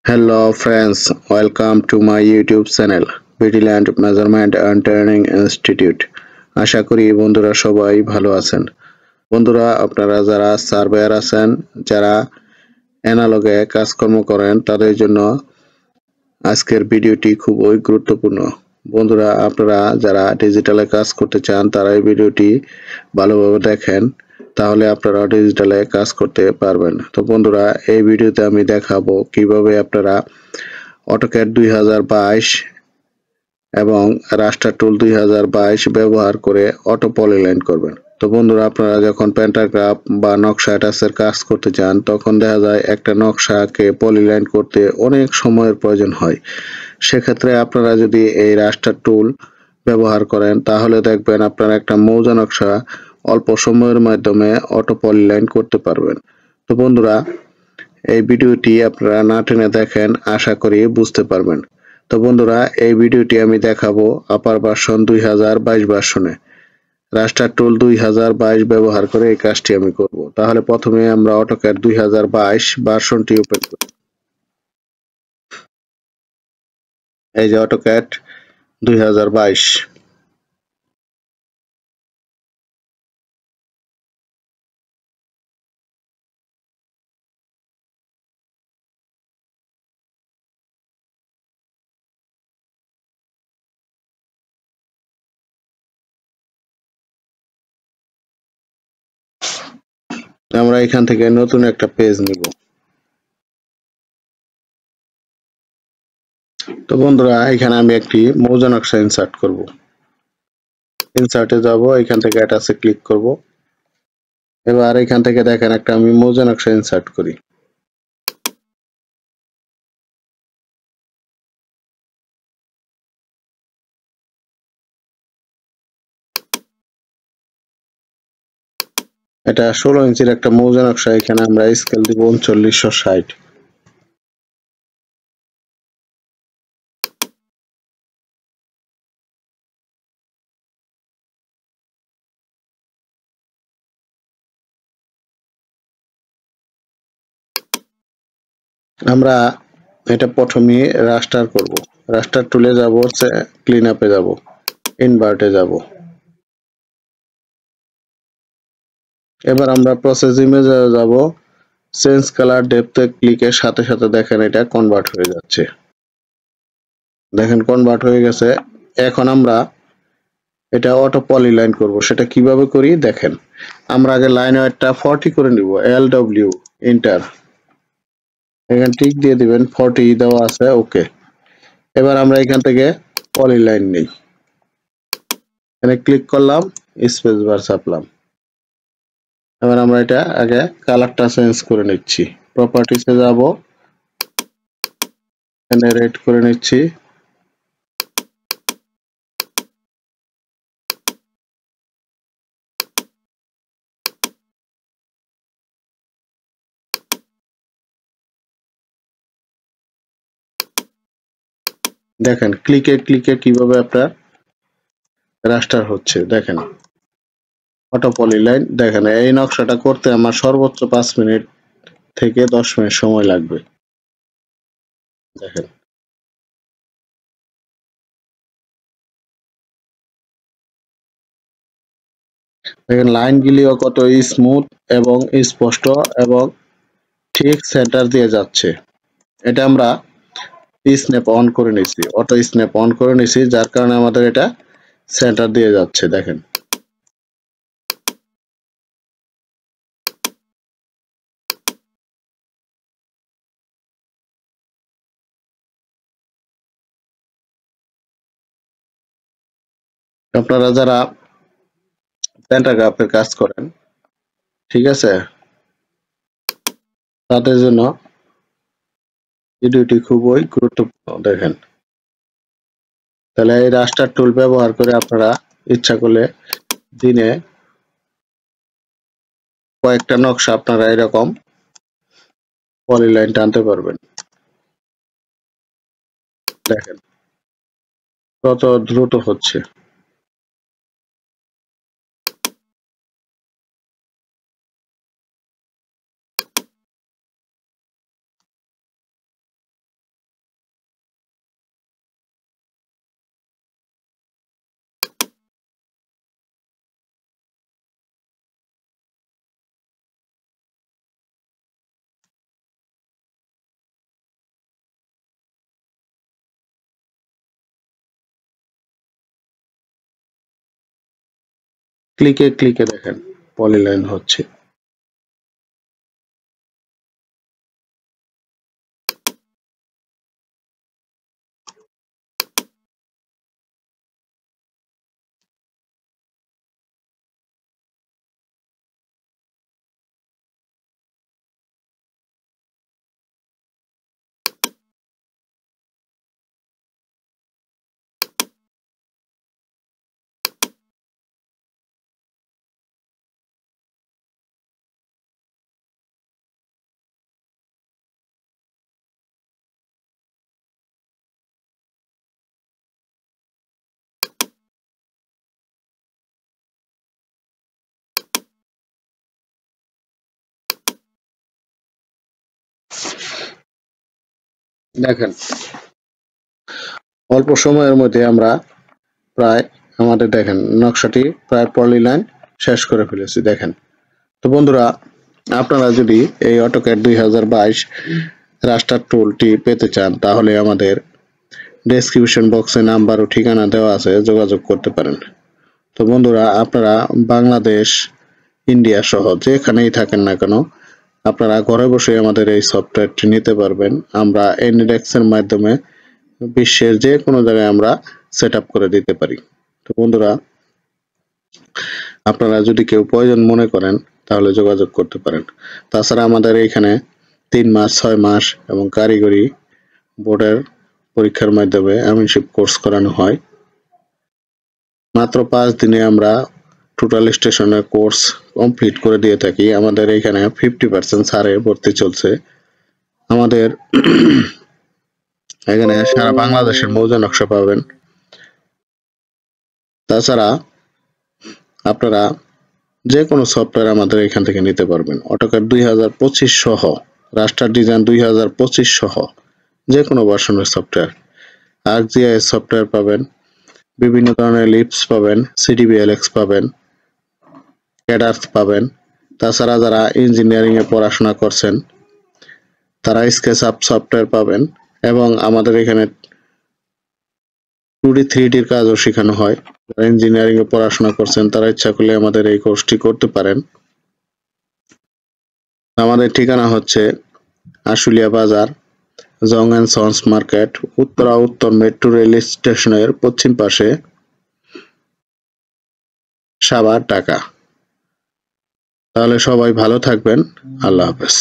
Hello friends, welcome to my YouTube channel Beautyland Measurement and Training Institute. আশা করি বন্ধুরা সবাই ভালো আছেন। বন্ধুরা আপনারা যারা সার্ভেয়ার আছেন, যারা অ্যানালগে কাজকর্ম করেন তাদের জন্য আজকের ভিডিওটি খুবই গুরুত্বপূর্ণ। বন্ধুরা আপনারা যারা ডিজিটালে কাজ করতে চান তারা এই ভিডিওটি ভালোভাবে দেখেন, তাহলে আপনারা ডিজিটালে কাজ করতে পারবেন। তো বন্ধুরা এই ভিডিওতে আমি দেখাবো কিভাবে আপনারা অটোক্যাড 2022 এবং রাস্টার টুল 2022 ব্যবহার করে অটো পলিলাইন করবেন। তো বন্ধুরা আপনারা যখন প্যান্টাগ্রাফ বা নকশা অ্যাটাচের কাজ করতে চান তখন দেখা যায় একটা নকশাকে পলিলাইন করতে অনেক সময়ের প্রয়োজন হয়। সেক্ষেত্রে আপনারা যদি এই রাস্টার টুল ব্যবহার করেন তাহলে দেখবেন আপনারা একটা মৌজা নকশা অল্প সময়ের মাধ্যমে অটো পলিলাইন করতে পারবেন। তো বন্ধুরা এই ভিডিওটি আপনারা না টেনে দেখেন, আশা করি বুঝতে পারবেন। তো বন্ধুরা এই ভিডিওটি আমি দেখাবো আপার ভার্সন 2022 ভার্সনে। রাস্টার টুল 2022 ব্যবহার করে এই কাজটি আমি করব। তাহলে প্রথমে আমরা অটোক্যাড 2022 ভার্সনটি ওপেন করি। এই যে অটোক্যাড 2022। আমরা এখান থেকে নতুন একটা পেজ নিব। তো বন্ধুরা এখানে আমি একটি মৌজা নকশা ইনসার্ট করব। ইনসার্টে যাব, এখান থেকে অ্যাটাচে ক্লিক করব। এবার এখান থেকে দেখেন একটা আমি মৌজা নকশা ইনসার্ট করি। এটা 16 ইঞ্চির একটা মৌজা নকশা। এখানে আমরা স্কেল দিব 3960। আমরা এটা প্রথমে রাস্টার করব। রাস্টার টুলে যাব, ক্লিন আপে যাব, ইনভার্টে যাব। এবার আমরা প্রসেস ইমেজে যাব, চেঞ্জ কালার ডেপথে ক্লিকের সাথে সাথে দেখেন এটা কনভার্ট হয়ে যাচ্ছে। দেখেন কনভার্ট হয়ে গেছে। এখন আমরা এটা অটো পলিলাইন করব। সেটা কিভাবে করি দেখেন। আমরা আগে লাইন ওয়েটটা 40 করে নিব, LW এন্টার। এখানে টিক দিয়ে দিবেন, 40 দেওয়া আছে, ওকে। এবার আমরা এখান থেকে পলিলাইন নেই, এখানে ক্লিক করলাম, স্পেস বার চাপলাম। এবার আমরা এটা আগে কালারটা চেঞ্জ করে নিচ্ছি। প্রপার্টিসে যাব, এখানে রেড করে নিচ্ছি। দেখেন ক্লিকে ক্লিকে কিভাবে আপনার রাস্টার হচ্ছে। দেখেন অটো পলিলাইন। দেখেন এই নকশাটা করতে আমার সর্বোচ্চ 5 মিনিট থেকে 10 মিনিট সময় লাগবে। দেখেন দেখেন লাইনগুলিও কত স্মুথ এবং স্পষ্ট এবং ঠিক সেন্টার দিয়ে যাচ্ছে। এটা আমরা স্ন্যাপ অন করে নিছি, অটো স্ন্যাপ অন করে নিছি, যার কারণে আমাদের এটা সেন্টার দিয়ে যাচ্ছে। দেখেন আপনারা যারা প্যান্টাগ্রাফের কাজ করেন, ঠিক আছে, তাদের জন্য ভিডিওটি খুবই গুরুত্বপূর্ণ। দেখেন তাহলে এই রাস্টার টুল ব্যবহার করে আপনারা ইচ্ছা করলে দিনে কয়েকটা নকশা আপনারা এরকম পলিলাইন টানতে পারবেন। দেখেন কত দ্রুত হচ্ছে। ক্লিকে ক্লিকে দেখেন পলিলাইন হচ্ছে। দেখেন অল্প সময়ের মধ্যে আমরা প্রায় আমাদের দেখেন নকশাটি প্রায় পলিলাইন শেষ করে ফেলেছি। দেখেন তো বন্ধুরা, আপনারা যদি এই অটোক্যাড 2022 রাস্টার টুলটি পেতে চান তাহলে আমাদের ডেসক্রিপশন বক্সে নাম্বার ও ঠিকানা দেওয়া আছে, যোগাযোগ করতে পারেন। তো বন্ধুরা, আপনারা বাংলাদেশ, ইন্ডিয়া সহ যেখানেই থাকেন না কেন আপনারা ঘরে বসে আমাদের এই সফটওয়্যারটি নিতে পারবেন। আমরা এনিডেক্স এর মাধ্যমে বিশ্বের যে কোনো জায়গায় আমরা সেট আপ করে দিতে পারি। তো বন্ধুরা, আপনারা যদি কেউ প্রয়োজন মনে করেন তাহলে যোগাযোগ করতে পারেন। তাছাড়া আমাদের এখানে 3 মাস, 6 মাস এবং কারিগরি বোর্ডের পরীক্ষার মাধ্যমে অ্যামিনশিপ কোর্স করানো হয়। মাত্র 5 দিনে আমরা টোটাল স্টেশনের কোর্স কমপ্লিট করে দিয়ে থাকি। আমাদের এখানে 50% ছাড়ে ভর্তি চলছে। আমাদের এখানে সারা বাংলাদেশের মৌজা নকশা পাবেন। তাছাড়া আপনারা যে কোনো সফটওয়্যার আমাদের এখান থেকে নিতে পারবেন। অটোক্যাড 2025 সহ, রাস্টার ডিজাইন 2025 সহ যে কোনো ভার্সনের সফটওয়্যার, ArcGIS সফটওয়্যার পাবেন, বিভিন্ন ধরনের লিপস পাবেন, CDBLX পাবেন, ক্যাডার্স পাবেন। তাছাড়া যারা ইঞ্জিনিয়ারিং এ পড়াশোনা করছেন তারা স্কেচআপ সফটওয়্যার পাবেন এবং আমাদের এখানে 2D 3D এর কাজও শেখানো হয়। যারা ইঞ্জিনিয়ারিং এ পড়াশোনা করছেন তারা ইচ্ছা করলে আমাদের এই কোর্সটি করতে পারেন। আমাদের ঠিকানা হচ্ছে আশুলিয়া বাজার, জং এন্ড সন্স মার্কেট, উত্তরা উত্তর মেট্রো রেল স্টেশনের পশ্চিম পাশে, সাভার, ঢাকা। তাহলে সবাই ভালো থাকবেন। আল্লাহ হাফেজ।